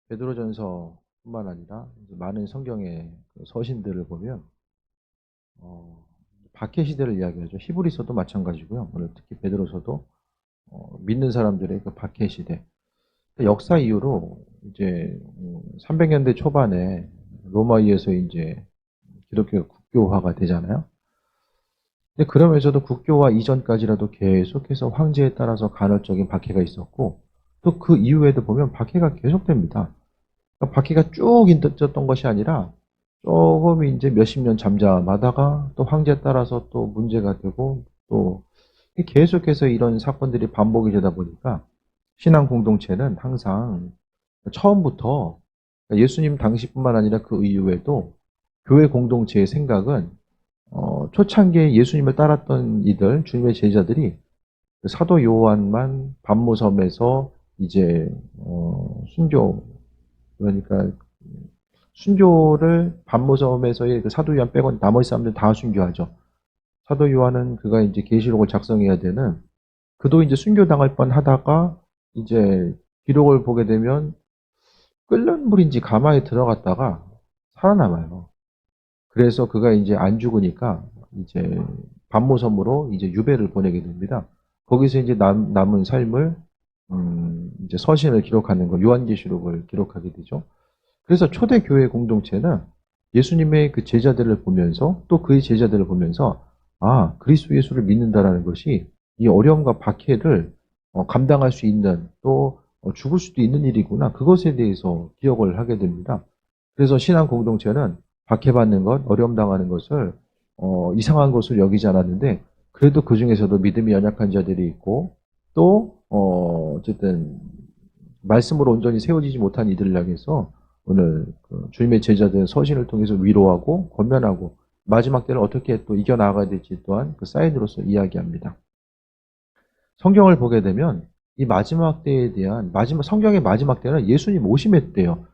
베드로전서뿐만 아니라 많은 성경의 서신들을 보면 박해 시대를 이야기하죠. 히브리서도 마찬가지고요. 오늘 특히 베드로서도 믿는 사람들의 그 박해 시대. 역사 이후로 이제 300년대 초반에 로마에서 이제 기독교가 국교화가 되잖아요. 근데 그러면서도 국교화 이전까지라도 계속해서 황제에 따라서 간헐적인 박해가 있었고, 또 그 이후에도 보면 박해가 계속됩니다. 그러니까 박해가 쭉 있었던 것이 아니라 조금 이제 몇십 년 잠잠하다가 또 황제에 따라서 또 문제가 되고, 또 계속해서 이런 사건들이 반복이 되다 보니까 신앙 공동체는 항상 처음부터 예수님 당시뿐만 아니라 그 이후에도 교회 공동체의 생각은 초창기에 예수님을 따랐던 이들, 주님의 제자들이 그 사도 요한만 반모섬에서 이제 순교, 그러니까 순교를 반모섬에서의 그 사도 요한 빼고 나머지 사람들 다 순교하죠. 사도 요한은 그가 이제 계시록을 작성해야 되는, 그도 이제 순교당할 뻔하다가 이제 기록을 보게 되면 끓는 물인지 가마에 들어갔다가 살아남아요. 그래서 그가 이제 안 죽으니까 이제 반모섬으로 이제 유배를 보내게 됩니다. 거기서 이제 남은 삶을 이제 서신을 기록하는 거, 요한계시록을 기록하게 되죠. 그래서 초대 교회 공동체는 예수님의 그 제자들을 보면서 또 그의 제자들을 보면서 그리스도 예수를 믿는다라는 것이 이 어려움과 박해를 감당할 수 있는, 또 죽을 수도 있는 일이구나. 그것에 대해서 기억을 하게 됩니다. 그래서 신앙 공동체는 박해받는 것, 어려움 당하는 것을 이상한 것을 여기지 않았는데, 그래도 그 중에서도 믿음이 연약한 자들이 있고, 또 어쨌든 말씀으로 온전히 세워지지 못한 이들을 향해서 오늘 그 주님의 제자들 서신을 통해서 위로하고 권면하고 마지막 때는 어떻게 또 이겨나가야 될지 또한 그 사인으로서 이야기합니다. 성경을 보게 되면 이 마지막 때에 대한 성경의 마지막 때는 예수님 오심의 때예요.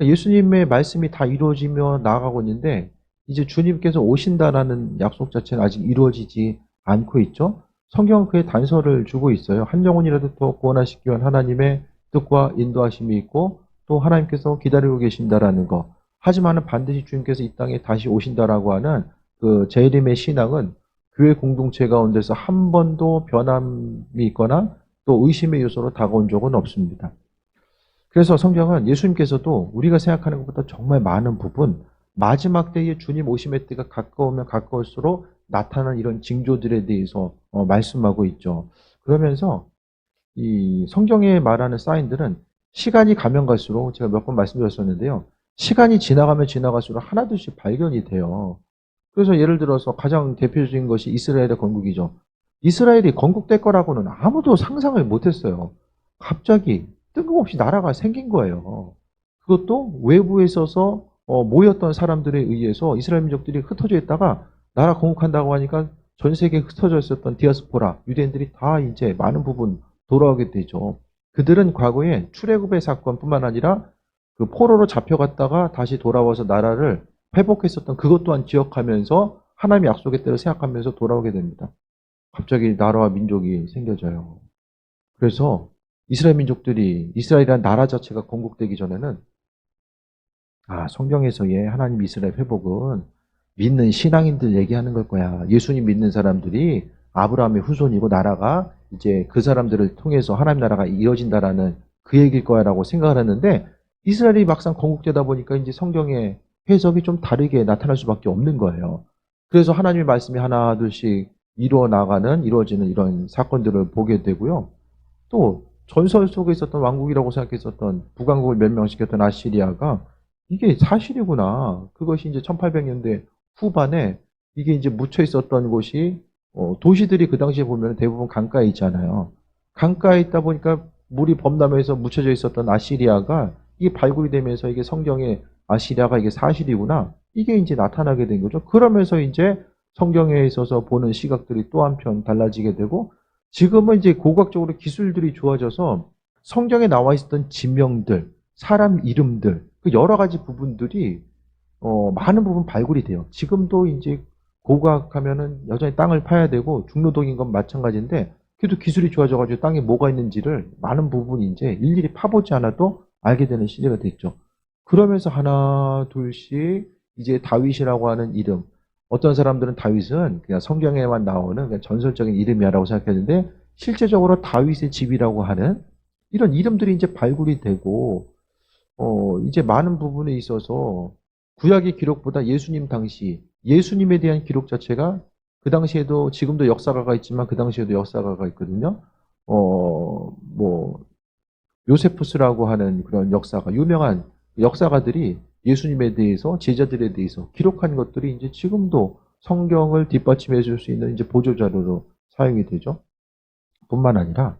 예수님의 말씀이 다 이루어지며 나아가고 있는데 이제 주님께서 오신다라는 약속 자체는 아직 이루어지지 않고 있죠. 성경은 그의 단서를 주고 있어요. 한 영혼이라도 더 구원하시기 위한 하나님의 뜻과 인도하심이 있고, 또 하나님께서 기다리고 계신다라는 거. 하지만은 반드시 주님께서 이 땅에 다시 오신다라고 하는 그 재림의 신앙은 교회 공동체 가운데서 한 번도 변함이 있거나 또 의심의 요소로 다가온 적은 없습니다. 그래서 성경은 예수님께서도 우리가 생각하는 것보다 정말 많은 부분, 마지막 때에 주님 오심의 때가 가까우면 가까울수록 나타나는 이런 징조들에 대해서 말씀하고 있죠. 그러면서 이 성경에 말하는 사인들은 시간이 가면 갈수록, 제가 몇 번 말씀드렸었는데요. 시간이 지나가면 지나갈수록 하나둘씩 발견이 돼요. 그래서 예를 들어서 가장 대표적인 것이 이스라엘의 건국이죠. 이스라엘이 건국될 거라고는 아무도 상상을 못했어요. 갑자기 뜬금없이 나라가 생긴 거예요. 그것도 외부에 있어서 모였던 사람들에 의해서 이스라엘 민족들이 흩어져 있다가 나라 건국한다고 하니까 전 세계에 흩어져 있었던 디아스포라, 유대인들이 다 이제 많은 부분 돌아오게 되죠. 그들은 과거에 출애굽의 사건뿐만 아니라 그 포로로 잡혀갔다가 다시 돌아와서 나라를 회복했었던 그것 또한 기억하면서 하나님의 약속의 때를 생각하면서 돌아오게 됩니다. 갑자기 나라와 민족이 생겨져요. 그래서 이스라엘 민족들이, 이스라엘이라는 나라 자체가 건국되기 전에는 성경에서의 하나님 이스라엘 회복은 믿는 신앙인들 얘기하는 걸 거야. 예수님 믿는 사람들이 아브라함의 후손이고 나라가 이제 그 사람들을 통해서 하나님 나라가 이어진다라는 그 얘기일 거야라고 생각을 했는데, 이스라엘이 막상 건국되다 보니까 이제 성경의 해석이 좀 다르게 나타날 수밖에 없는 거예요. 그래서 하나님의 말씀이 하나 둘씩 이루어지는 이런 사건들을 보게 되고요. 또 전설 속에 있었던 왕국이라고 생각했었던 북왕국을 멸망시켰던 아시리아가 이게 사실이구나. 그것이 이제 1800년대 후반에 이게 이제 묻혀 있었던 곳이 도시들이 그 당시에 보면 대부분 강가에 있잖아요. 강가에 있다 보니까 물이 범람해서 묻혀져 있었던 아시리아가 이게 발굴이 되면서 이게 성경의 아시리아가 이게 사실이구나. 이게 이제 나타나게 된 거죠. 그러면서 이제 성경에 있어서 보는 시각들이 또 한편 달라지게 되고, 지금은 이제 고고학적으로 기술들이 좋아져서 성경에 나와 있었던 지명들, 사람 이름들, 그 여러 가지 부분들이 많은 부분 발굴이 돼요. 지금도 이제 고고학하면은 여전히 땅을 파야 되고 중노동인 건 마찬가지인데, 그래도 기술이 좋아져가지고 땅에 뭐가 있는지를 많은 부분이 이제 일일이 파보지 않아도 알게 되는 시대가 됐죠. 그러면서 하나, 둘씩 이제 다윗이라고 하는 이름. 어떤 사람들은 다윗은 그냥 성경에만 나오는 그냥 전설적인 이름이라고 생각했는데 실제적으로 다윗의 집이라고 하는 이런 이름들이 이제 발굴이 되고 이제 많은 부분에 있어서 구약의 기록보다 예수님 당시 예수님에 대한 기록 자체가 그 당시에도 지금도 역사가가 있지만 그 당시에도 역사가가 있거든요. 뭐 요세푸스라고 하는 그런 역사가 유명한 역사가들이 예수님에 대해서 제자들에 대해서 기록한 것들이 이제 지금도 성경을 뒷받침해 줄 수 있는 이제 보조 자료로 사용이 되죠. 뿐만 아니라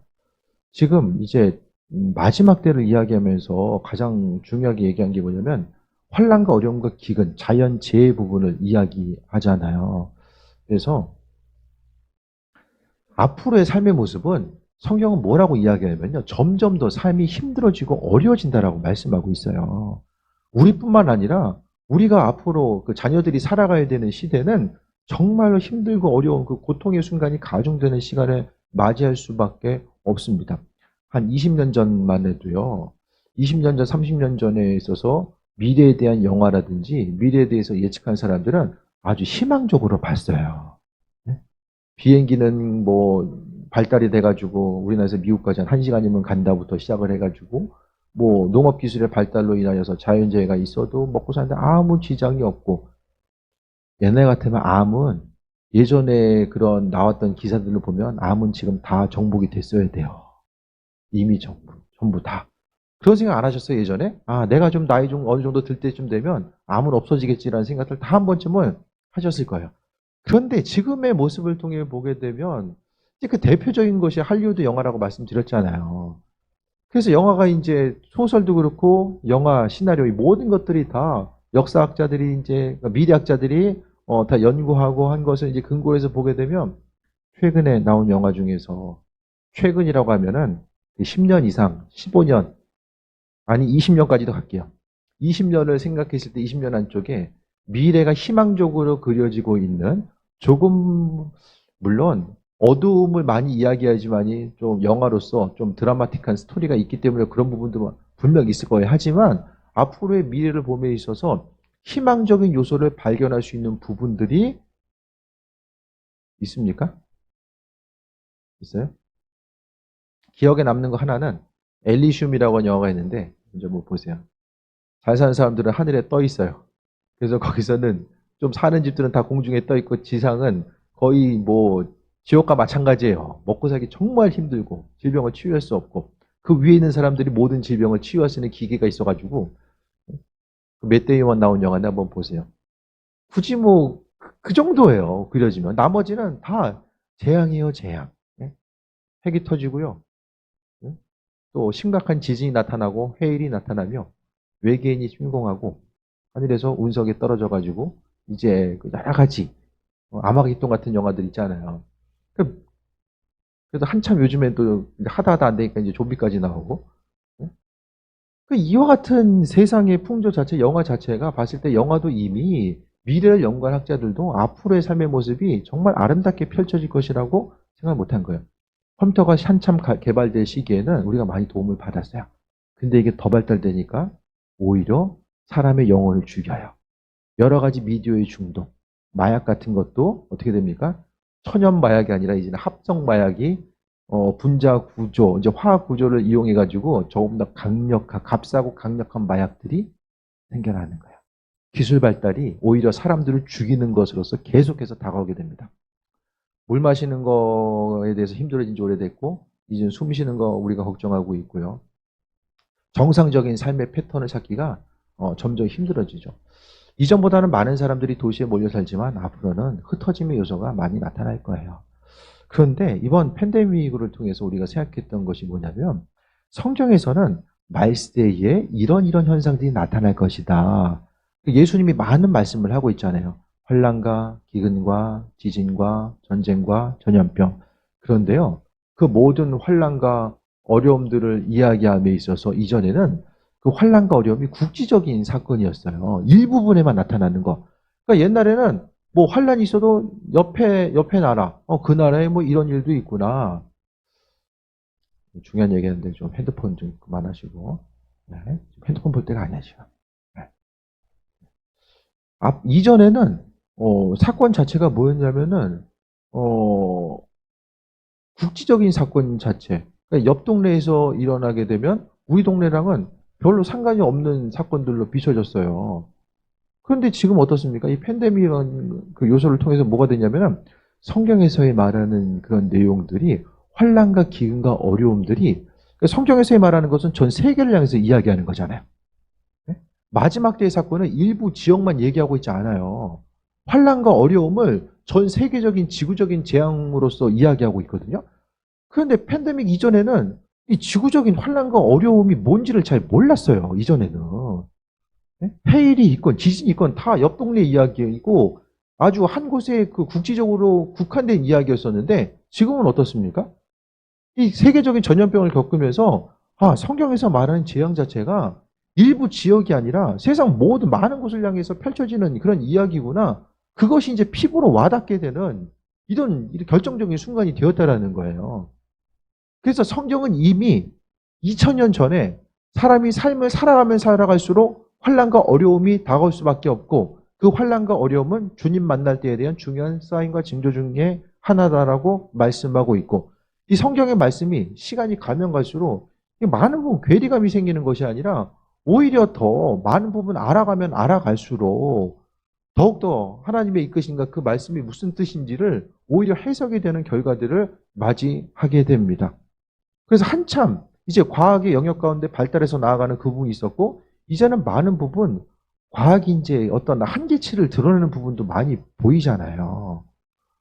지금 이제 마지막 때를 이야기하면서 가장 중요하게 얘기한 게 뭐냐면 환란과 어려움과 기근, 자연 재해 부분을 이야기하잖아요. 그래서 앞으로의 삶의 모습은 성경은 뭐라고 이야기하냐면요. 점점 더 삶이 힘들어지고 어려워진다라고 말씀하고 있어요. 우리뿐만 아니라 우리가 앞으로 그 자녀들이 살아가야 되는 시대는 정말로 힘들고 어려운 그 고통의 순간이 가중되는 시간을 맞이할 수밖에 없습니다. 한 20년 전만 해도요. 20년 전, 30년 전에 있어서 미래에 대한 영화라든지 미래에 대해서 예측한 사람들은 아주 희망적으로 봤어요. 네? 비행기는 뭐 발달이 돼가지고 우리나라에서 미국까지 한 1시간이면 간다부터 시작을 해가지고 뭐 농업 기술의 발달로 인하여서 자연재해가 있어도 먹고 사는데 아무 지장이 없고 옛날 같으면 암은 예전에 그런 나왔던 기사들을 보면 암은 지금 다 정복이 됐어야 돼요. 이미 전부 다. 그런 생각 안 하셨어요, 예전에? 아, 내가 좀 나이 좀 어느 정도 들 때쯤 되면 암은 없어지겠지라는 생각을 다 한 번쯤은 하셨을 거예요. 그런데 지금의 모습을 통해 보게 되면 이제 그 대표적인 것이 할리우드 영화라고 말씀드렸잖아요. 그래서 영화가 이제 소설도 그렇고 영화 시나리오 이 모든 것들이 다 역사학자들이 이제 그러니까 미래학자들이 다 연구하고 한 것을 이제 근거로 해서 보게 되면 최근에 나온 영화 중에서 최근이라고 하면은 10년 이상, 15년 아니 20년까지도 갈게요. 20년을 생각했을 때 20년 안쪽에 미래가 희망적으로 그려지고 있는 조금 물론 어두움을 많이 이야기하지만이 좀 영화로서 좀 드라마틱한 스토리가 있기 때문에 그런 부분도 분명 있을 거예요. 하지만 앞으로의 미래를 봄에 있어서 희망적인 요소를 발견할 수 있는 부분들이 있습니까? 있어요? 기억에 남는 거 하나는 엘리슘이라고 하는 영화가 있는데 이제 뭐 보세요. 잘 사는 사람들은 하늘에 떠 있어요. 그래서 거기서는 좀 사는 집들은 다 공중에 떠 있고 지상은 거의 뭐 지옥과 마찬가지예요. 먹고 살기 정말 힘들고 질병을 치유할 수 없고 그 위에 있는 사람들이 모든 질병을 치유할 수 있는 기계가 있어가지고 그맷 데이먼 나온 영화나 한번 보세요. 굳이 뭐 그 정도예요. 그려지면 나머지는 다 재앙이에요, 재앙. 예? 핵이 터지고요. 예? 또 심각한 지진이 나타나고 해일이 나타나며 외계인이 침공하고 하늘에서 운석이 떨어져 가지고 이제 그 여러 가지 아마겟돈 같은 영화들 있잖아요. 그래서 한참 요즘엔 또 하다 하다 안 되니까 이제 좀비까지 나오고. 예? 이와 같은 세상의 풍조 자체, 영화 자체가 봤을 때 영화도 이미 미래를 연구한 학자들도 앞으로의 삶의 모습이 정말 아름답게 펼쳐질 것이라고 생각 못한 거예요. 컴퓨터가 한참 개발될 시기에는 우리가 많이 도움을 받았어요. 근데 이게 더 발달되니까 오히려 사람의 영혼을 죽여요. 여러 가지 미디어의 중독, 마약 같은 것도 어떻게 됩니까? 천연 마약이 아니라 이제는 합성 마약이 분자 구조, 이제 화학 구조를 이용해 가지고 조금 더 값싸고 강력한 마약들이 생겨나는 거예요. 기술 발달이 오히려 사람들을 죽이는 것으로서 계속해서 다가오게 됩니다. 물 마시는 거에 대해서 힘들어진 지 오래됐고, 이제 숨 쉬는 거 우리가 걱정하고 있고요. 정상적인 삶의 패턴을 찾기가 점점 힘들어지죠. 이전보다는 많은 사람들이 도시에 몰려 살지만 앞으로는 흩어짐의 요소가 많이 나타날 거예요. 그런데 이번 팬데믹을 통해서 우리가 생각했던 것이 뭐냐면 성경에서는 말세에 이런 현상들이 나타날 것이다. 예수님이 많은 말씀을 하고 있잖아요. 환난과 기근과 지진과 전쟁과 전염병. 그런데요. 그 모든 환난과 어려움들을 이야기함에 있어서 이전에는 그 환난과 어려움이 국지적인 사건이었어요. 일부분에만 나타나는 거. 그러니까 옛날에는 뭐 환란이 있어도 옆에 나라, 그 나라에 뭐 이런 일도 있구나. 중요한 얘기하는데 좀 핸드폰 좀 그만하시고. 네. 핸드폰 볼 때가 아니야, 지금. 네. 이전에는, 사건 자체가 뭐였냐면은, 어, 국지적인 사건 자체. 그러니까 옆 동네에서 일어나게 되면 우리 동네랑은 별로 상관이 없는 사건들로 비춰졌어요. 그런데 지금 어떻습니까? 이 팬데믹이라는 그 요소를 통해서 뭐가 되냐면은 성경에서의 말하는 그런 내용들이 환난과 기근과 어려움들이 그러니까 성경에서의 말하는 것은 전 세계를 향해서 이야기하는 거잖아요. 네? 마지막 때의 사건은 일부 지역만 얘기하고 있지 않아요. 환난과 어려움을 전 세계적인 지구적인 재앙으로서 이야기하고 있거든요. 그런데 팬데믹 이전에는 이 지구적인 환난과 어려움이 뭔지를 잘 몰랐어요. 이전에는. 네? 해일이 있건 지진이 있건 다 옆 동네 이야기이고 아주 한 곳에 그 국지적으로 국한된 이야기였었는데 지금은 어떻습니까? 이 세계적인 전염병을 겪으면서 성경에서 말하는 재앙 자체가 일부 지역이 아니라 세상 모든 많은 곳을 향해서 펼쳐지는 그런 이야기구나. 그것이 이제 피부로 와닿게 되는 이런 결정적인 순간이 되었다라는 거예요. 그래서 성경은 이미 2000년 전에 사람이 삶을 살아가면 살아갈수록 환난과 어려움이 다가올 수밖에 없고 그 환난과 어려움은 주님 만날 때에 대한 중요한 사인과 징조 중에 하나다라고 말씀하고 있고 이 성경의 말씀이 시간이 가면 갈수록 많은 부분 괴리감이 생기는 것이 아니라 오히려 더 많은 부분 알아가면 알아갈수록 더욱더 하나님의 이끄신가 그 말씀이 무슨 뜻인지를 오히려 해석이 되는 결과들을 맞이하게 됩니다. 그래서 한참 이제 과학의 영역 가운데 발달해서 나아가는 그 부분이 있었고 이제는 많은 부분 과학이 이제 어떤 한계치를 드러내는 부분도 많이 보이잖아요.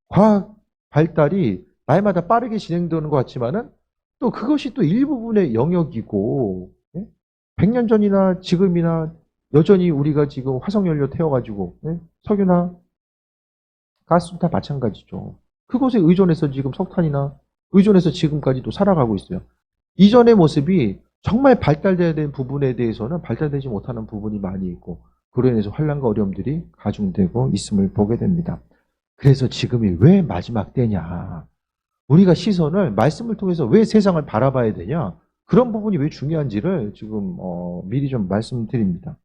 과학 발달이 날마다 빠르게 진행되는 것 같지만은 또 그것이 또 일부분의 영역이고 100년 전이나 지금이나 여전히 우리가 지금 화석연료 태워가지고 석유나 가스도 다 마찬가지죠. 그것에 의존해서 지금 석탄이나 의존해서 지금까지도 살아가고 있어요. 이전의 모습이 정말 발달돼야 되는 부분에 대해서는 발달되지 못하는 부분이 많이 있고 그로 인해서 환난과 어려움들이 가중되고 있음을 보게 됩니다. 그래서 지금이 왜 마지막 때냐? 우리가 시선을 말씀을 통해서 왜 세상을 바라봐야 되냐? 그런 부분이 왜 중요한지를 지금 미리 좀 말씀드립니다.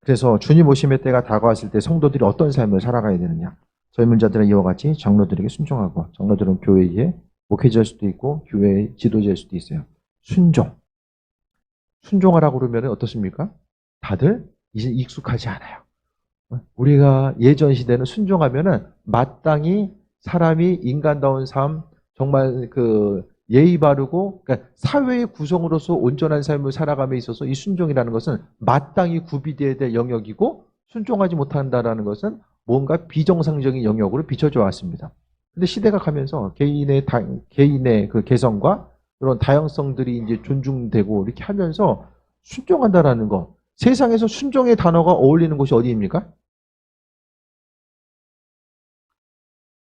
그래서 주님 오심의 때가 다가왔을 때 성도들이 어떤 삶을 살아가야 되느냐? 젊은 자들은 이와 같이 장로들에게 순종하고 장로들은 교회에 목회자일 수도 있고 교회의 지도자일 수도 있어요. 순종. 순종하라고 그러면 어떻습니까? 다들 이제 익숙하지 않아요. 우리가 예전 시대는 순종하면은 마땅히 사람이 인간다운 삶, 정말 그 예의 바르고 그러니까 사회의 구성으로서 온전한 삶을 살아감에 있어서 이 순종이라는 것은 마땅히 구비되어야 될 영역이고 순종하지 못한다라는 것은 뭔가 비정상적인 영역으로 비춰져 왔습니다. 근데 시대가 가면서 개인의 그 개성과 그런 다양성들이 이제 존중되고 이렇게 하면서 순종한다라는 것. 세상에서 순종의 단어가 어울리는 곳이 어디입니까?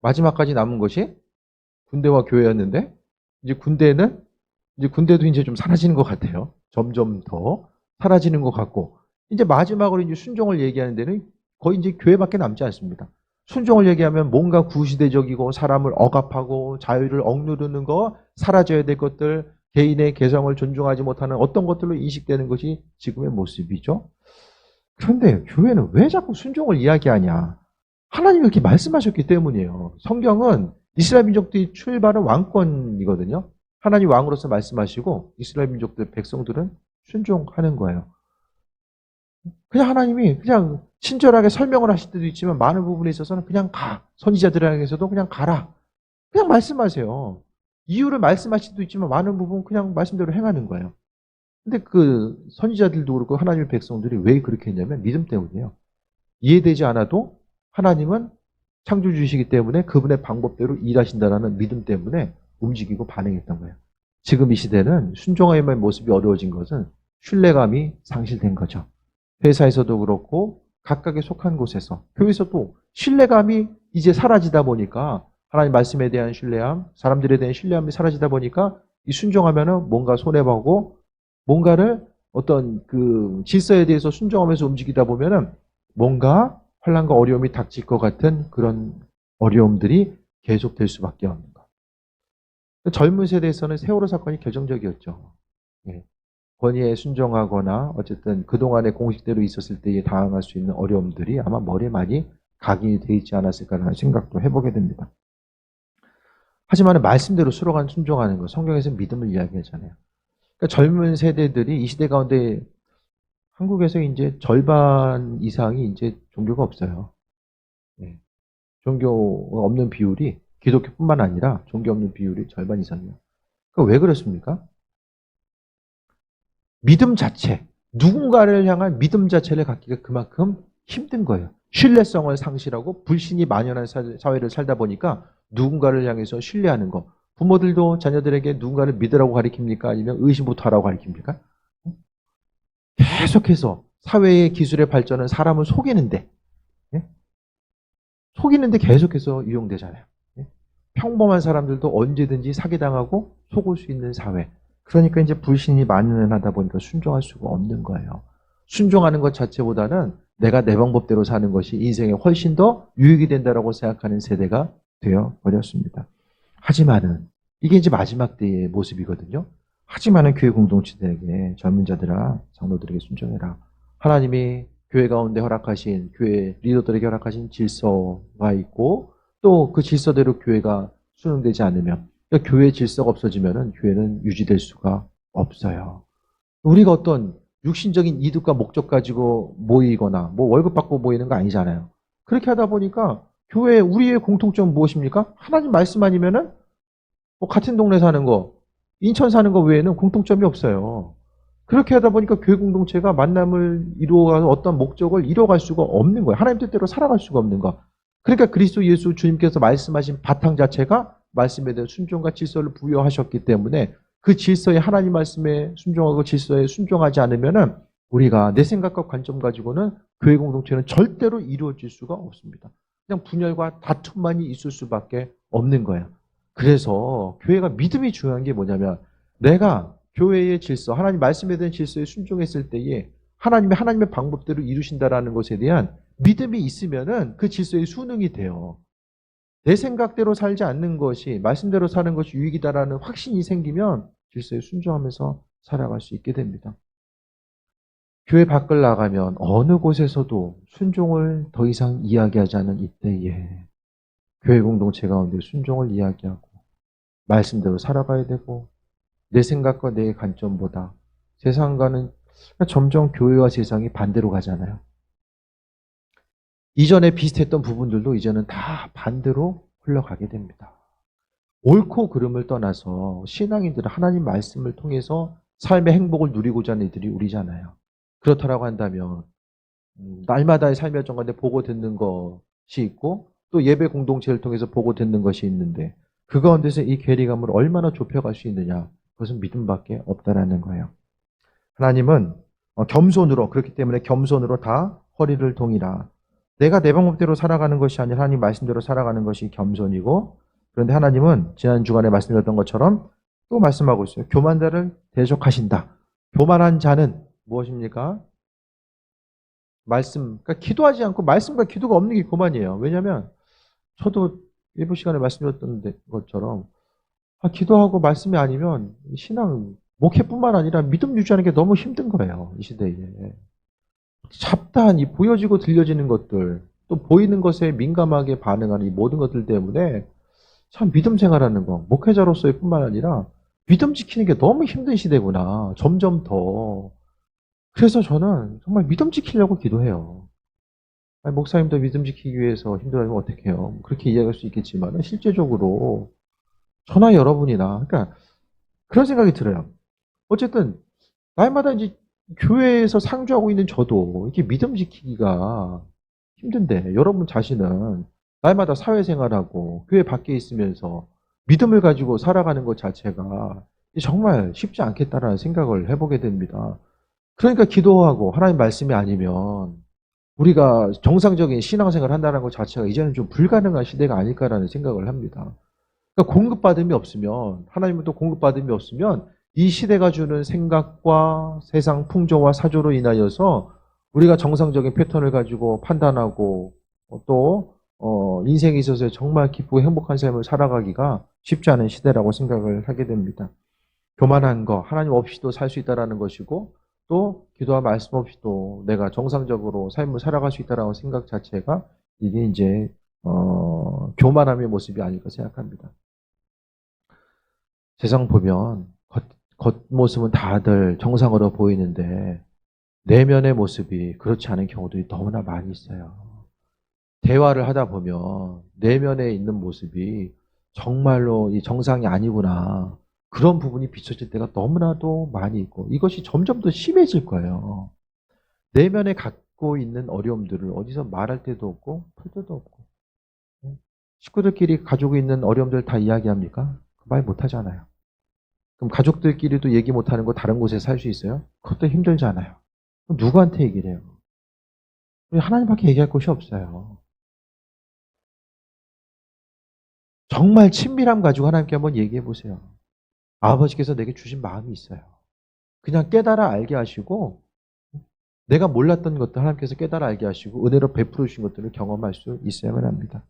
마지막까지 남은 것이 군대와 교회였는데 이제 군대도 이제 좀 사라지는 것 같아요. 점점 더 사라지는 것 같고 이제 마지막으로 이제 순종을 얘기하는 데는 거의 이제 교회밖에 남지 않습니다. 순종을 얘기하면 뭔가 구시대적이고 사람을 억압하고 자유를 억누르는 거 사라져야 될 것들 개인의 개성을 존중하지 못하는 어떤 것들로 인식되는 것이 지금의 모습이죠. 그런데 교회는 왜 자꾸 순종을 이야기하냐? 하나님이 그렇게 말씀하셨기 때문이에요. 성경은 이스라엘 민족들이 출발은 왕권이거든요. 하나님 왕으로서 말씀하시고 이스라엘 민족들 백성들은 순종하는 거예요. 그냥 하나님이 그냥 친절하게 설명을 하실 때도 있지만 많은 부분에 있어서는 그냥 가. 선지자들에게서도 그냥 가라. 그냥 말씀하세요. 이유를 말씀하실 수도 있지만 많은 부분 그냥 말씀대로 행하는 거예요. 근데 그 선지자들도 그렇고 하나님의 백성들이 왜 그렇게 했냐면 믿음 때문이에요. 이해되지 않아도 하나님은 창조주시기 때문에 그분의 방법대로 일하신다라는 믿음 때문에 움직이고 반응했던 거예요. 지금 이 시대는 순종하여야만 모습이 어려워진 것은 신뢰감이 상실된 거죠. 회사에서도 그렇고 각각에 속한 곳에서 교회에서도 신뢰감이 이제 사라지다 보니까 하나님 말씀에 대한 신뢰함, 사람들에 대한 신뢰함이 사라지다 보니까 이 순종하면은 뭔가 손해보고 뭔가를 어떤 그 질서에 대해서 순종하면서 움직이다 보면은 뭔가 환난과 어려움이 닥칠 것 같은 그런 어려움들이 계속될 수밖에 없는 것. 젊은 세대에서는 세월호 사건이 결정적이었죠. 예. 권위에 순종하거나 어쨌든 그동안의 공식대로 있었을 때에 당황할 수 있는 어려움들이 아마 머리에 많이 각인이 돼 있지 않았을까라는 생각도 해보게 됩니다. 하지만 말씀대로 수록한 순종하는 것, 성경에서 믿음을 이야기하잖아요. 그러니까 젊은 세대들이 이 시대 가운데 한국에서 이제 절반 이상이 이제 종교가 없어요. 네. 종교가 없는 비율이 기독교뿐만 아니라 종교 없는 비율이 절반 이상이에요. 그러니까 왜 그렇습니까? 믿음 자체, 누군가를 향한 믿음 자체를 갖기가 그만큼 힘든 거예요. 신뢰성을 상실하고 불신이 만연한 사회를 살다 보니까 누군가를 향해서 신뢰하는 거. 부모들도 자녀들에게 누군가를 믿으라고 가르칩니까? 아니면 의심부터 하라고 가르칩니까? 계속해서 사회의 기술의 발전은 사람을 속이는데, 예? 속이는데 계속해서 이용되잖아요. 예? 평범한 사람들도 언제든지 사기당하고 속을 수 있는 사회. 그러니까 이제 불신이 만연하다 보니까 순종할 수가 없는 거예요. 순종하는 것 자체보다는 내가 내 방법대로 사는 것이 인생에 훨씬 더 유익이 된다라고 생각하는 세대가 되어 버렸습니다. 하지만은 이게 이제 마지막 때의 모습이거든요. 하지만은 교회 공동체들에게 젊은 자들아 장로들에게 순종해라. 하나님이 교회 가운데 허락하신 교회 리더들에게 허락하신 질서가 있고 또 그 질서대로 교회가 수행되지 않으면 그러니까 교회 질서가 없어지면은 교회는 유지될 수가 없어요. 우리가 어떤 육신적인 이득과 목적 가지고 모이거나 뭐 월급 받고 모이는 거 아니잖아요. 그렇게 하다 보니까 교회 우리의 공통점 무엇입니까? 하나님 말씀 아니면은 뭐 같은 동네 사는 거, 인천 사는 거 외에는 공통점이 없어요. 그렇게 하다 보니까 교회 공동체가 만남을 이루어가서 어떤 목적을 이뤄갈 수가 없는 거예요. 하나님 뜻대로 살아갈 수가 없는 거. 그러니까 그리스도 예수 주님께서 말씀하신 바탕 자체가 말씀에 대한 순종과 질서를 부여하셨기 때문에 그 질서에 하나님 말씀에 순종하고 질서에 순종하지 않으면은 우리가 내 생각과 관점 가지고는 교회 공동체는 절대로 이루어질 수가 없습니다. 그냥 분열과 다툼만이 있을 수밖에 없는 거예요. 그래서 교회가 믿음이 중요한 게 뭐냐면 내가 교회의 질서, 하나님 말씀에 대한 질서에 순종했을 때에 하나님의 방법대로 이루신다라는 것에 대한 믿음이 있으면은 그 질서에 순응이 돼요. 내 생각대로 살지 않는 것이 말씀대로 사는 것이 유익이다라는 확신이 생기면 질서에 순종하면서 살아갈 수 있게 됩니다. 교회 밖을 나가면 어느 곳에서도 순종을 더 이상 이야기하지 않은 이때에 교회 공동체 가운데 순종을 이야기하고 말씀대로 살아가야 되고 내 생각과 내 관점보다 세상과는 점점 교회와 세상이 반대로 가잖아요. 이전에 비슷했던 부분들도 이제는 다 반대로 흘러가게 됩니다. 옳고 그름을 떠나서 신앙인들은 하나님 말씀을 통해서 삶의 행복을 누리고자 하는 이들이 우리잖아요. 그렇다라고 한다면 날마다의 삶의 정관에 보고 듣는 것이 있고 또 예배 공동체를 통해서 보고 듣는 것이 있는데 그 가운데서 이 괴리감을 얼마나 좁혀갈 수 있느냐 그것은 믿음밖에 없다라는 거예요. 하나님은 겸손으로 그렇기 때문에 겸손으로 다 허리를 동이라. 내가 내 방법대로 살아가는 것이 아니라 하나님 말씀대로 살아가는 것이 겸손이고 그런데 하나님은 지난 주간에 말씀드렸던 것처럼 또 말씀하고 있어요. 교만자를 대적하신다. 교만한 자는 무엇입니까? 말씀, 그러니까 기도하지 않고 말씀과 기도가 없는 게 교만이에요. 왜냐하면 저도 일부 시간에 말씀드렸던 것처럼 기도하고 말씀이 아니면 신앙, 목회뿐만 아니라 믿음 유지하는 게 너무 힘든 거예요. 이 시대에. 잡다한 이 보여지고 들려지는 것들, 또 보이는 것에 민감하게 반응하는 이 모든 것들 때문에 참 믿음 생활하는 거, 목회자로서의 뿐만 아니라 믿음 지키는 게 너무 힘든 시대구나. 점점 더. 그래서 저는 정말 믿음 지키려고 기도해요. 아니, 목사님도 믿음 지키기 위해서 힘들어하면 어떡해요. 그렇게 이해할 수 있겠지만 실제적으로 저나 여러분이나 그러니까 그런 생각이 들어요. 어쨌든 날마다 이제 교회에서 상주하고 있는 저도 이렇게 믿음 지키기가 힘든데 여러분 자신은 날마다 사회생활하고 교회 밖에 있으면서 믿음을 가지고 살아가는 것 자체가 정말 쉽지 않겠다라는 생각을 해보게 됩니다. 그러니까 기도하고 하나님 말씀이 아니면 우리가 정상적인 신앙생활을 한다는 것 자체가 이제는 좀 불가능한 시대가 아닐까라는 생각을 합니다. 그러니까 공급받음이 없으면 하나님은 또 공급받음이 없으면 이 시대가 주는 생각과 세상 풍조와 사조로 인하여서 우리가 정상적인 패턴을 가지고 판단하고 또 인생에 있어서 정말 기쁘고 행복한 삶을 살아가기가 쉽지 않은 시대라고 생각을 하게 됩니다. 교만한 거, 하나님 없이도 살 수 있다라는 것이고, 또 기도와 말씀 없이도 내가 정상적으로 삶을 살아갈 수 있다라는 생각 자체가 이게 이제 교만함의 모습이 아닐까 생각합니다. 세상 보면 겉모습은 다들 정상으로 보이는데 내면의 모습이 그렇지 않은 경우들이 너무나 많이 있어요. 대화를 하다 보면 내면에 있는 모습이 정말로 이 정상이 아니구나. 그런 부분이 비춰질 때가 너무나도 많이 있고 이것이 점점 더 심해질 거예요. 내면에 갖고 있는 어려움들을 어디서 말할 때도 없고 풀 때도 없고 식구들끼리 가지고 있는 어려움들 다 이야기합니까? 말 못하잖아요. 그럼 가족들끼리도 얘기 못하는 거 다른 곳에 살 수 있어요? 그것도 힘들잖아요. 그럼 누구한테 얘기를 해요? 하나님밖에 얘기할 곳이 없어요. 정말 친밀함 가지고 하나님께 한번 얘기해 보세요. 아버지께서 내게 주신 마음이 있어요. 그냥 깨달아 알게 하시고 내가 몰랐던 것들 하나님께서 깨달아 알게 하시고 은혜로 베풀어 주신 것들을 경험할 수 있어야만 합니다.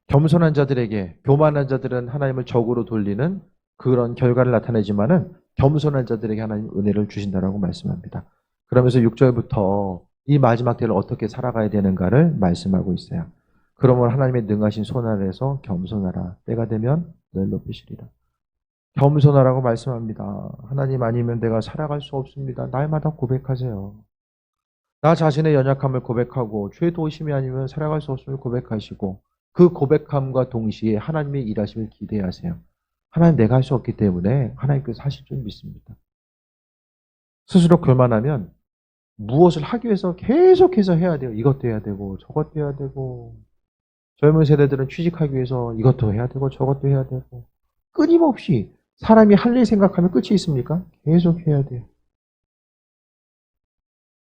겸손한 자들에게 교만한 자들은 하나님을 적으로 돌리는 그런 결과를 나타내지만은 겸손한 자들에게 하나님 은혜를 주신다라고 말씀합니다. 그러면서 6절부터 이 마지막 때를 어떻게 살아가야 되는가를 말씀하고 있어요. 그러면 하나님의 능하신 손 아래에서 겸손하라. 때가 되면 늘 높이시리라. 겸손하라고 말씀합니다. 하나님 아니면 내가 살아갈 수 없습니다. 날마다 고백하세요. 나 자신의 연약함을 고백하고 주의 도우심이 아니면 살아갈 수 없음을 고백하시고 그 고백함과 동시에 하나님의 일하심을 기대하세요. 하나님 내가 할 수 없기 때문에 하나님께서 하실 줄 믿습니다. 스스로 교만하면 무엇을 하기 위해서 계속해서 해야 돼요. 이것도 해야 되고 저것도 해야 되고 젊은 세대들은 취직하기 위해서 이것도 해야 되고 저것도 해야 되고 끊임없이 사람이 할 일 생각하면 끝이 있습니까? 계속 해야 돼요.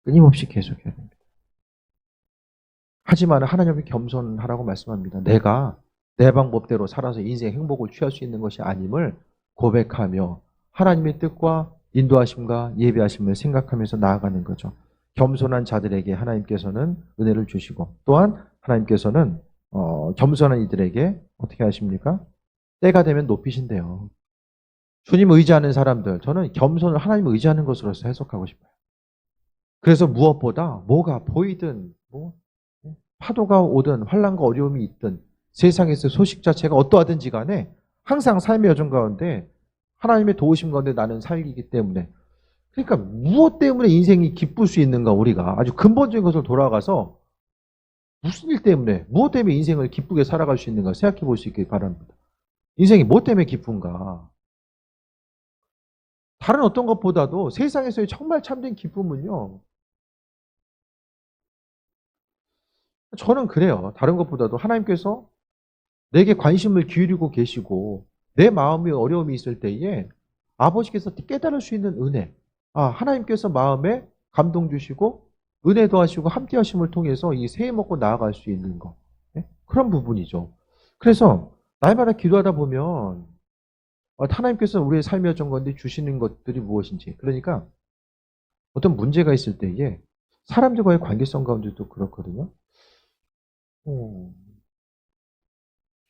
끊임없이 계속 해야 됩니다. 하지만 하나님이 겸손하라고 말씀합니다. 내가 내 방법대로 살아서 인생 행복을 취할 수 있는 것이 아님을 고백하며 하나님의 뜻과 인도하심과 예배하심을 생각하면서 나아가는 거죠. 겸손한 자들에게 하나님께서는 은혜를 주시고 또한 하나님께서는 겸손한 이들에게 어떻게 하십니까? 때가 되면 높이신대요. 주님 의지하는 사람들, 저는 겸손을 하나님 의지하는 것으로서 해석하고 싶어요. 그래서 무엇보다 뭐가 보이든 파도가 오든 환난과 어려움이 있든 세상에서 소식 자체가 어떠하든지 간에 항상 삶의 여정 가운데 하나님의 도우심 가운데 나는 살기 때문에 그러니까 무엇 때문에 인생이 기쁠 수 있는가 우리가 아주 근본적인 것을 돌아가서 무슨 일 때문에 무엇 때문에 인생을 기쁘게 살아갈 수 있는가 생각해 볼 수 있길 바랍니다. 인생이 무엇 때문에 기쁜가? 다른 어떤 것보다도 세상에서의 정말 참된 기쁨은요. 저는 그래요. 다른 것보다도 하나님께서 내게 관심을 기울이고 계시고 내 마음에 어려움이 있을 때에 아버지께서 깨달을 수 있는 은혜. 하나님께서 마음에 감동 주시고 은혜 더하시고 함께 하심을 통해서 이 새해 먹고 나아갈 수 있는 거. 그런 부분이죠. 그래서 날마다 기도하다 보면 하나님께서 우리의 삶의 여정 가운데 주시는 것들이 무엇인지. 그러니까 어떤 문제가 있을 때에 사람들과의 관계성 가운데도 그렇거든요.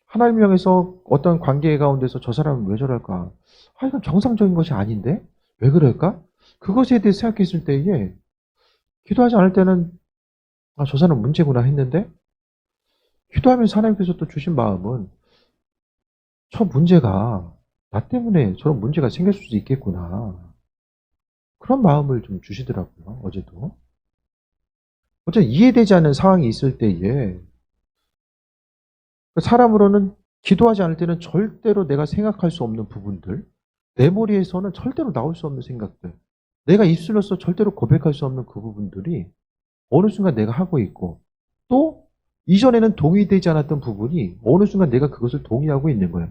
하나님을 향해서 어떤 관계 가운데서 저 사람은 왜 저럴까? 이건 정상적인 것이 아닌데? 왜 그럴까? 그것에 대해 생각했을 때에 기도하지 않을 때는 저 사람 문제구나 했는데 기도하면서 하나님께서 또 주신 마음은 저 문제가 나 때문에 저런 문제가 생길 수도 있겠구나. 그런 마음을 좀 주시더라고요. 어제도. 어제 이해되지 않는 상황이 있을 때에 사람으로는 기도하지 않을 때는 절대로 내가 생각할 수 없는 부분들, 내 머리에서는 절대로 나올 수 없는 생각들, 내가 입술로서 절대로 고백할 수 없는 그 부분들이 어느 순간 내가 하고 있고 또 이전에는 동의되지 않았던 부분이 어느 순간 내가 그것을 동의하고 있는 거예요.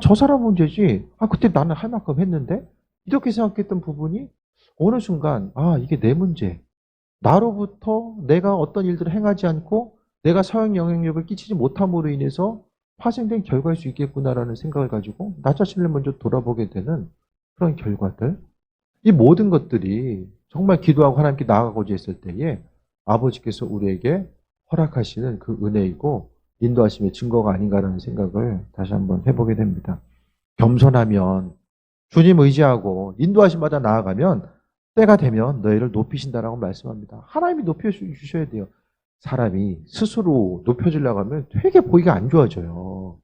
저 사람 문제지. 그때 나는 할 만큼 했는데 이렇게 생각했던 부분이 어느 순간 이게 내 문제. 나로부터 내가 어떤 일들을 행하지 않고 내가 사회 영향력을 끼치지 못함으로 인해서 파생된 결과일 수 있겠구나라는 생각을 가지고 나 자신을 먼저 돌아보게 되는 그런 결과들. 이 모든 것들이 정말 기도하고 하나님께 나아가고자 했을 때에 아버지께서 우리에게 허락하시는 그 은혜이고 인도하심의 증거가 아닌가라는 생각을 다시 한번 해보게 됩니다. 겸손하면 주님 의지하고 인도하심 받아 나아가면 때가 되면 너희를 높이신다라고 말씀합니다. 하나님이 높여주셔야 돼요. 사람이 스스로 높여지려고 하면 되게 보기가 안 좋아져요.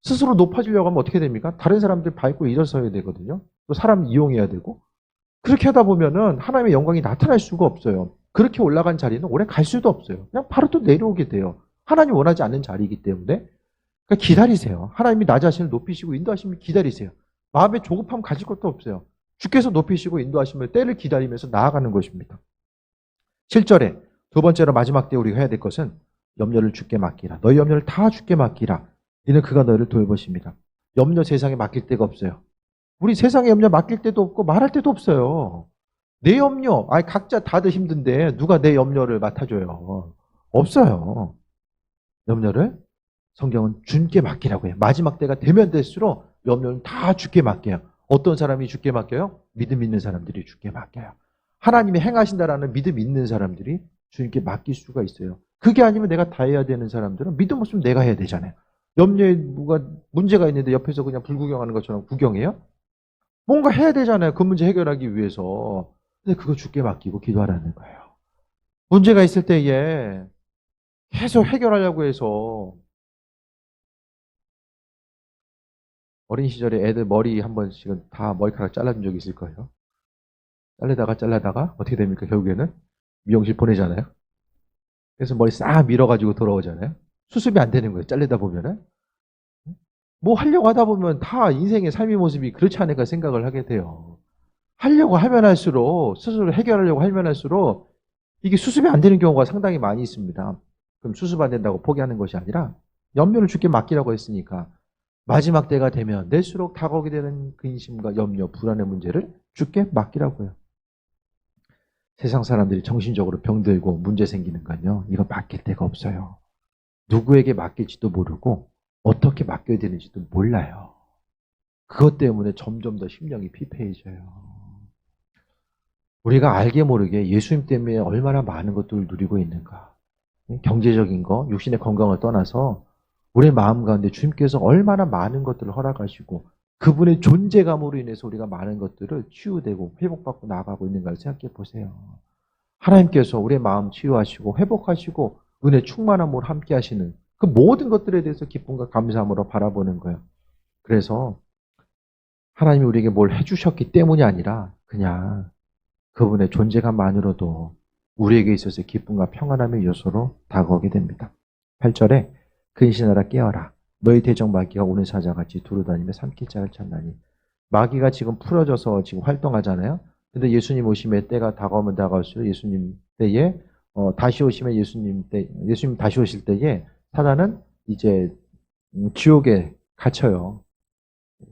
스스로 높아지려고 하면 어떻게 됩니까? 다른 사람들 밟고 일어서야 되거든요. 또 사람 이용해야 되고. 그렇게 하다 보면은 하나님의 영광이 나타날 수가 없어요. 그렇게 올라간 자리는 오래 갈 수도 없어요. 그냥 바로 또 내려오게 돼요. 하나님 원하지 않는 자리이기 때문에. 그러니까 기다리세요. 하나님이 나 자신을 높이시고 인도하시면 기다리세요. 마음에 조급함 가질 것도 없어요. 주께서 높이시고 인도하시면 때를 기다리면서 나아가는 것입니다. 7절에 두 번째로 마지막 때 우리가 해야 될 것은 염려를 주께 맡기라. 너희 염려를 다 주께 맡기라. 이는 그가 너희를 돌보십니다. 염려 세상에 맡길 데가 없어요. 우리 세상에 염려 맡길 데도 없고 말할 데도 없어요. 내 염려, 각자 다들 힘든데 누가 내 염려를 맡아줘요. 없어요. 염려를 성경은 주께 맡기라고 해요. 마지막 때가 되면 될수록 염려는 다 주께 맡겨요. 어떤 사람이 주께 맡겨요? 믿음 있는 사람들이 주께 맡겨요. 하나님이 행하신다라는 믿음 있는 사람들이 주님께 맡길 수가 있어요. 그게 아니면 내가 다 해야 되는 사람들은 믿음 없으면 내가 해야 되잖아요. 염려에 뭐가 문제가 있는데 옆에서 그냥 불구경하는 것처럼 구경해요? 뭔가 해야 되잖아요. 그 문제 해결하기 위해서. 근데 그거 주께 맡기고 기도하라는 거예요. 문제가 있을 때에 계속 해결하려고 해서 어린 시절에 애들 머리 한 번씩은 다 머리카락 잘라준 적이 있을 거예요. 잘라다가 어떻게 됩니까? 결국에는 미용실 보내잖아요. 그래서 머리 싹 밀어가지고 돌아오잖아요. 수습이 안 되는 거예요. 잘리다 보면은. 뭐 하려고 하다 보면 다 인생의 삶의 모습이 그렇지 않을까 생각을 하게 돼요. 하려고 하면 할수록, 스스로 해결하려고 하면 할수록 이게 수습이 안 되는 경우가 상당히 많이 있습니다. 그럼 수습 안 된다고 포기하는 것이 아니라 염려를 주께 맡기라고 했으니까 마지막 때가 되면 낼수록 다가오게 되는 근심과 염려, 불안의 문제를 주께 맡기라고요. 세상 사람들이 정신적으로 병들고 문제 생기는 건요. 이거 맡길 데가 없어요. 누구에게 맡길지도 모르고 어떻게 맡겨야 되는지도 몰라요. 그것 때문에 점점 더 심령이 피폐해져요. 우리가 알게 모르게 예수님 때문에 얼마나 많은 것들을 누리고 있는가. 경제적인 거, 육신의 건강을 떠나서 우리의 마음 가운데 주님께서 얼마나 많은 것들을 허락하시고 그분의 존재감으로 인해서 우리가 많은 것들을 치유되고 회복받고 나아가고 있는가를 생각해 보세요. 하나님께서 우리의 마음 치유하시고 회복하시고 은혜 충만함으로 함께 하시는 그 모든 것들에 대해서 기쁨과 감사함으로 바라보는 거예요. 그래서 하나님이 우리에게 뭘 해주셨기 때문이 아니라 그냥 그분의 존재감만으로도 우리에게 있어서 기쁨과 평안함의 요소로 다가오게 됩니다. 8절에 근신하라 깨어라. 너희 대적 마귀가 오는 사자같이 두루다니며 삼킬 자를 찾나니. 마귀가 지금 풀어져서 지금 활동하잖아요. 근데 예수님 오심의 때가 다가오면 다가올수록 예수님 때에 다시 오시면 예수님 다시 오실 때에 사단은 이제 지옥에 갇혀요.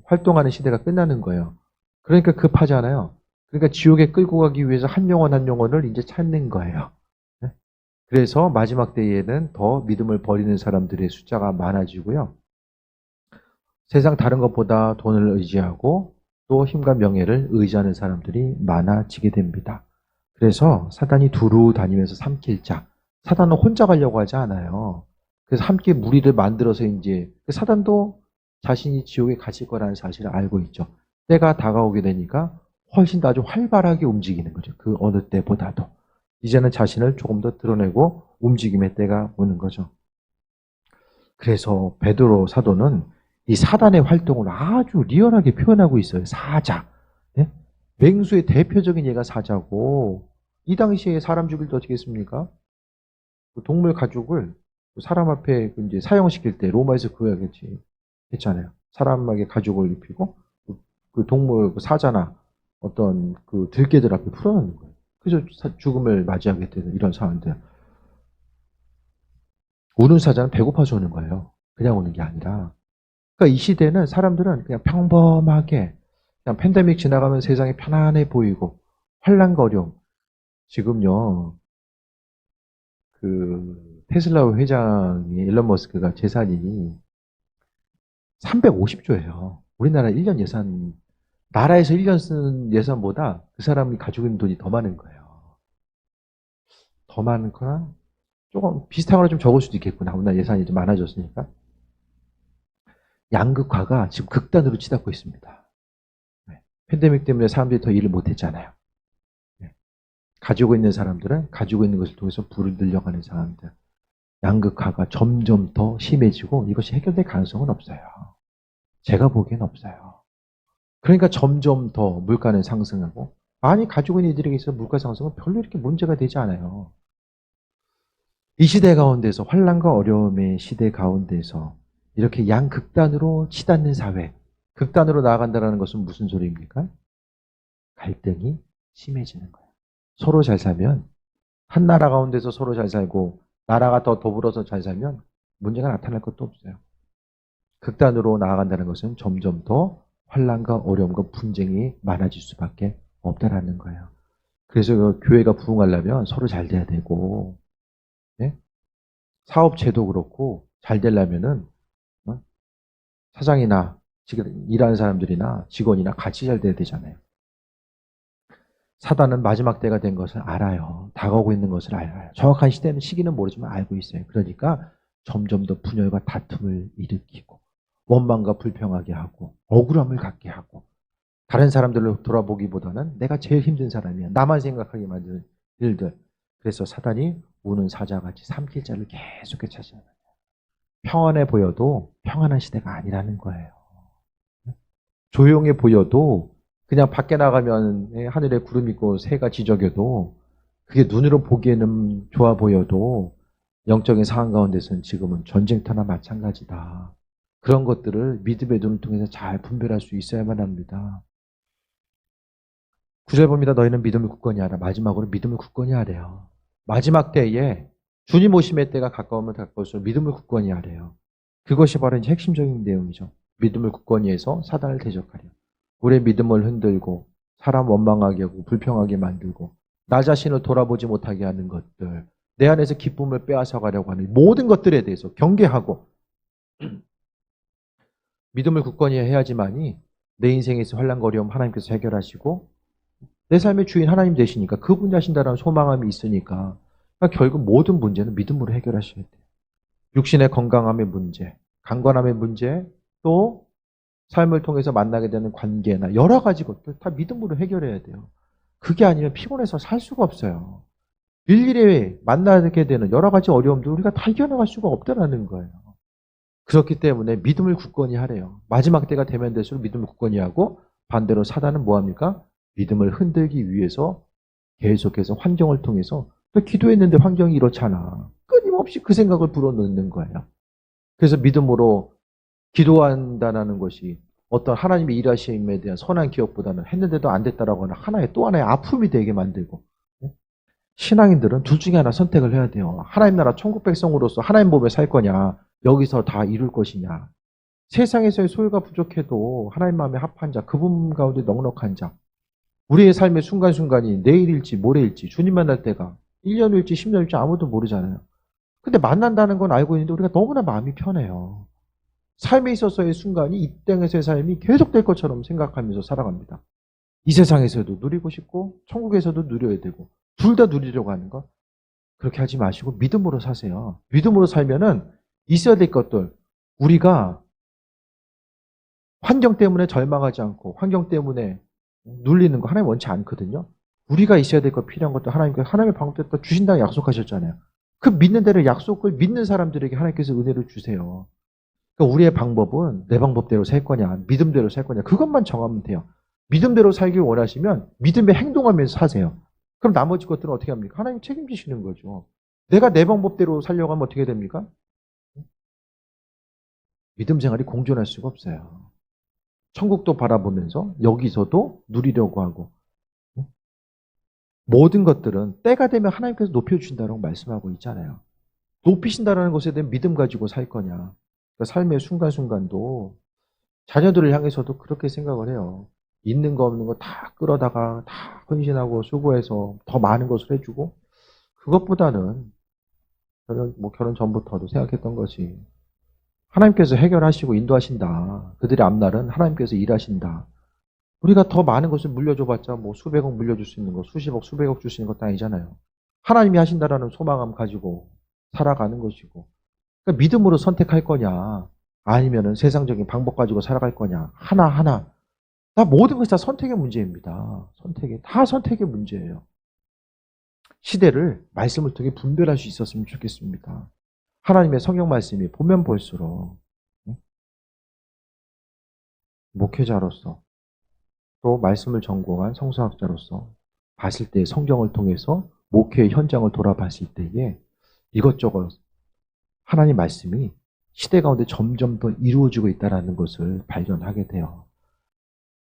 활동하는 시대가 끝나는 거예요. 그러니까 급하잖아요. 그러니까 지옥에 끌고 가기 위해서 한 영혼을 이제 찾는 거예요. 그래서 마지막 때에는 더 믿음을 버리는 사람들의 숫자가 많아지고요. 세상 다른 것보다 돈을 의지하고 또 힘과 명예를 의지하는 사람들이 많아지게 됩니다. 그래서 사단이 두루 다니면서 삼킬 자, 사단은 혼자 가려고 하지 않아요. 그래서 함께 무리를 만들어서 이제 사단도 자신이 지옥에 갇힐 거라는 사실을 알고 있죠. 때가 다가오게 되니까 훨씬 더 아주 활발하게 움직이는 거죠. 그 어느 때보다도. 이제는 자신을 조금 더 드러내고 움직임의 때가 오는 거죠. 그래서 베드로 사도는 이 사단의 활동을 아주 리얼하게 표현하고 있어요. 사자. 네? 맹수의 대표적인 예가 사자고 이 당시에 사람 죽일 때 어떻게 했습니까? 그 동물 가죽을 사람 앞에 이제 사용시킬 때 로마에서 그거야겠지 했잖아요. 사람에게 가죽을 입히고 그 동물 그 사자나 어떤 그 들개들 앞에 풀어놓는 거예요. 그래서 죽음을 맞이하게 되는 이런 상황들. 우는 사자는 배고파서 오는 거예요. 그냥 오는 게 아니라. 그러니까 이 시대는 사람들은 그냥 평범하게 그냥 팬데믹 지나가면 세상이 편안해 보이고 환란거려. 지금요. 그 테슬라 회장이 일론 머스크가 재산이 350조예요. 우리나라 1년 예산 나라에서 1년 쓰는 예산보다 그 사람이 가지고 있는 돈이 더 많은 거예요. 더 많거나 조금 비슷하거나 좀 적을 수도 있겠구나. 우리나라 예산이 좀 많아졌으니까. 양극화가 지금 극단으로 치닫고 있습니다. 팬데믹 때문에 사람들이 더 일을 못했잖아요. 예. 가지고 있는 사람들은 가지고 있는 것을 통해서 부를 늘려가는 사람들. 양극화가 점점 더 심해지고 이것이 해결될 가능성은 없어요. 제가 보기엔 없어요. 그러니까 점점 더 물가는 상승하고 많이 가지고 있는 이들에게 있어서 물가 상승은 별로 이렇게 문제가 되지 않아요. 이 시대 가운데서 환란과 어려움의 시대 가운데서 이렇게 양극단으로 치닫는 사회, 극단으로 나아간다는 것은 무슨 소리입니까? 갈등이 심해지는 거예요. 서로 잘 살면 한 나라 가운데서 서로 잘 살고 나라가 더 더불어서 잘 살면 문제가 나타날 것도 없어요. 극단으로 나아간다는 것은 점점 더 환란과 어려움과 분쟁이 많아질 수밖에 없다라는 거예요. 그래서 교회가 부흥하려면 서로 잘 돼야 되고, 네? 사업체도 그렇고 잘 되려면은 사장이나 지금 일하는 사람들이나 직원이나 같이 잘 돼야 되잖아요. 사단은 마지막 때가 된 것을 알아요. 다가오고 있는 것을 알아요. 정확한 시기는 모르지만 알고 있어요. 그러니까 점점 더 분열과 다툼을 일으키고 원망과 불평하게 하고 억울함을 갖게 하고 다른 사람들을 돌아보기보다는 내가 제일 힘든 사람이야. 나만 생각하게 만드는 일들. 그래서 사단이 우는 사자같이 삼킬 자를 계속해 찾아요. 평안해 보여도 평안한 시대가 아니라는 거예요. 조용해 보여도 그냥 밖에 나가면 하늘에 구름 있고 새가 지저귀도 그게 눈으로 보기에는 좋아 보여도 영적인 상황 가운데서는 지금은 전쟁터나 마찬가지다. 그런 것들을 믿음의 눈을 통해서 잘 분별할 수 있어야만 합니다. 9절 봅니다. 너희는 믿음을 굳건히 하라. 마지막으로 믿음을 굳건히 하래요. 마지막 때에 주님 오심의 때가 가까우면 가까울수록 믿음을 굳건히 하래요. 그것이 바로 이제 핵심적인 내용이죠. 믿음을 굳건히 해서 사단을 대적하려. 우리의 믿음을 흔들고 사람 원망하게 하고 불평하게 만들고 나 자신을 돌아보지 못하게 하는 것들, 내 안에서 기쁨을 빼앗아 가려고 하는 모든 것들에 대해서 경계하고 믿음을 굳건히 해야지만이 내 인생에서 환난과 어려움 하나님께서 해결하시고 내 삶의 주인 하나님 되시니까 그분이 하신다는 소망함이 있으니까 그러니까 결국 모든 문제는 믿음으로 해결하셔야 돼요. 육신의 건강함의 문제, 강건함의 문제, 또 삶을 통해서 만나게 되는 관계나 여러 가지 것들 다 믿음으로 해결해야 돼요. 그게 아니면 피곤해서 살 수가 없어요. 일일이 만나게 되는 여러 가지 어려움들 우리가 다 이겨나갈 수가 없다는 거예요. 그렇기 때문에 믿음을 굳건히 하래요. 마지막 때가 되면 될수록 믿음을 굳건히 하고 반대로 사단은 뭐합니까? 믿음을 흔들기 위해서 계속해서 환경을 통해서 또 기도했는데 환경이 이렇잖아. 끊임없이 그 생각을 불어넣는 거예요. 그래서 믿음으로 기도한다는 것이 어떤 하나님의 일하심에 대한 선한 기억보다는 했는데도 안 됐다라고 하는 또 하나의 아픔이 되게 만들고 신앙인들은 둘 중에 하나 선택을 해야 돼요. 하나님 나라 천국 백성으로서 하나님 몸에 살 거냐 여기서 다 이룰 것이냐. 세상에서의 소유가 부족해도 하나님 마음에 합한 자 그분 가운데 넉넉한 자 우리의 삶의 순간순간이 내일일지 모레일지 주님 만날 때가 1년 후일지 10년 후일지 아무도 모르잖아요. 근데 만난다는 건 알고 있는데 우리가 너무나 마음이 편해요. 삶에 있어서의 순간이 이 땅에서의 삶이 계속될 것처럼 생각하면서 살아갑니다. 이 세상에서도 누리고 싶고 천국에서도 누려야 되고 둘 다 누리려고 하는 거 그렇게 하지 마시고 믿음으로 사세요. 믿음으로 살면은 있어야 될 것들 우리가 환경 때문에 절망하지 않고 환경 때문에 눌리는 거 하나님 원치 않거든요. 우리가 있어야 될 것 필요한 것도 하나님의 방법대로 주신다고 약속하셨잖아요. 그 믿는 대로 약속을 믿는 사람들에게 하나님께서 은혜를 주세요. 그러니까 우리의 방법은 내 방법대로 살 거냐 믿음대로 살 거냐 그것만 정하면 돼요. 믿음대로 살길 원하시면 믿음에 행동하면서 사세요. 그럼 나머지 것들은 어떻게 합니까? 하나님 책임지시는 거죠. 내가 내 방법대로 살려고 하면 어떻게 됩니까? 믿음 생활이 공존할 수가 없어요. 천국도 바라보면서 여기서도 누리려고 하고 모든 것들은 때가 되면 하나님께서 높여주신다고 말씀하고 있잖아요. 높이신다는 것에 대한 믿음 가지고 살 거냐. 그러니까 삶의 순간순간도 자녀들을 향해서도 그렇게 생각을 해요. 있는 거 없는 거 다 끌어다가 다 헌신하고 수고해서 더 많은 것을 해주고 그것보다는 저는 결혼 전부터도 생각했던 것이 하나님께서 해결하시고 인도하신다. 그들의 앞날은 하나님께서 일하신다. 우리가 더 많은 것을 물려줘봤자 수백억 물려줄 수 있는 거, 수십억, 수백억 줄 수 있는 것도 아니잖아요. 하나님이 하신다라는 소망감 가지고 살아가는 것이고. 그러니까 믿음으로 선택할 거냐, 아니면은 세상적인 방법 가지고 살아갈 거냐, 하나하나 다 모든 것이 다 선택의 문제입니다. 다 선택의 문제예요. 시대를 말씀을 통해 분별할 수 있었으면 좋겠습니다. 하나님의 성경 말씀이 보면 볼수록 목회자로서 또 말씀을 전공한 성서학자로서 봤을 때 성경을 통해서 목회의 현장을 돌아봤을 때에 이것저것 하나님 말씀이 시대 가운데 점점 더 이루어지고 있다는 것을 발견하게 돼요.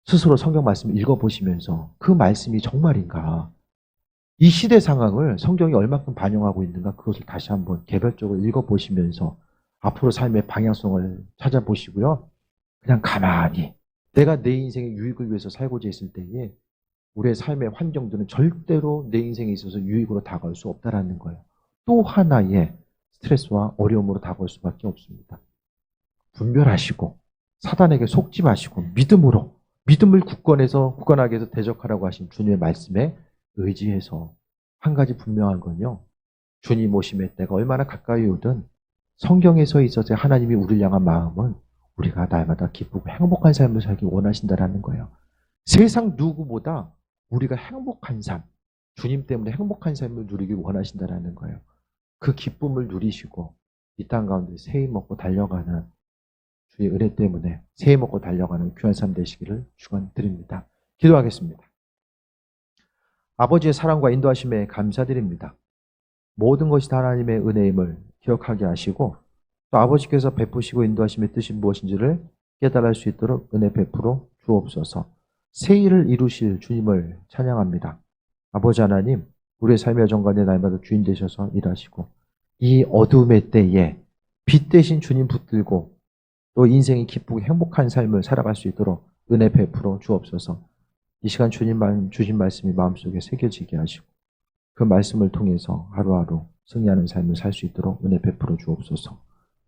스스로 성경 말씀을 읽어보시면서 그 말씀이 정말인가? 이 시대 상황을 성경이 얼마큼 반영하고 있는가? 그것을 다시 한번 개별적으로 읽어보시면서 앞으로 삶의 방향성을 찾아보시고요. 그냥 가만히 내가 내 인생의 유익을 위해서 살고자 했을 때에 우리의 삶의 환경들은 절대로 내 인생에 있어서 유익으로 다가올 수 없다라는 거예요. 또 하나의 스트레스와 어려움으로 다가올 수밖에 없습니다. 분별하시고 사단에게 속지 마시고 믿음을 굳건하게 해서 대적하라고 하신 주님의 말씀에 의지해서 한 가지 분명한 건요. 주님 오심의 때가 얼마나 가까이 오든 성경에서 있어서 하나님이 우리를 향한 마음은 우리가 날마다 기쁘고 행복한 삶을 살기 원하신다라는 거예요. 세상 누구보다 우리가 행복한 삶, 주님 때문에 행복한 삶을 누리기 원하신다라는 거예요. 그 기쁨을 누리시고 이 땅 가운데 새해 먹고 달려가는 주의 은혜 때문에 새해 먹고 달려가는 귀한 삶 되시기를 축원드립니다. 기도하겠습니다. 아버지의 사랑과 인도하심에 감사드립니다. 모든 것이 다 하나님의 은혜임을 기억하게 하시고 또 아버지께서 베푸시고 인도하심의 뜻이 무엇인지를 깨달을 수 있도록 은혜 베풀어 주옵소서. 새 일을 이루실 주님을 찬양합니다. 아버지 하나님, 우리의 삶의 여정관에 날마다 주인 되셔서 일하시고 이 어둠의 때에 빛 대신 주님 붙들고 또 인생이 기쁘고 행복한 삶을 살아갈 수 있도록 은혜 베풀어 주옵소서. 이 시간 주님 주신 말씀이 마음속에 새겨지게 하시고 그 말씀을 통해서 하루하루 승리하는 삶을 살 수 있도록 은혜 베풀어 주옵소서.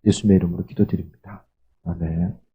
예수님의 이름으로 기도드립니다. 아멘.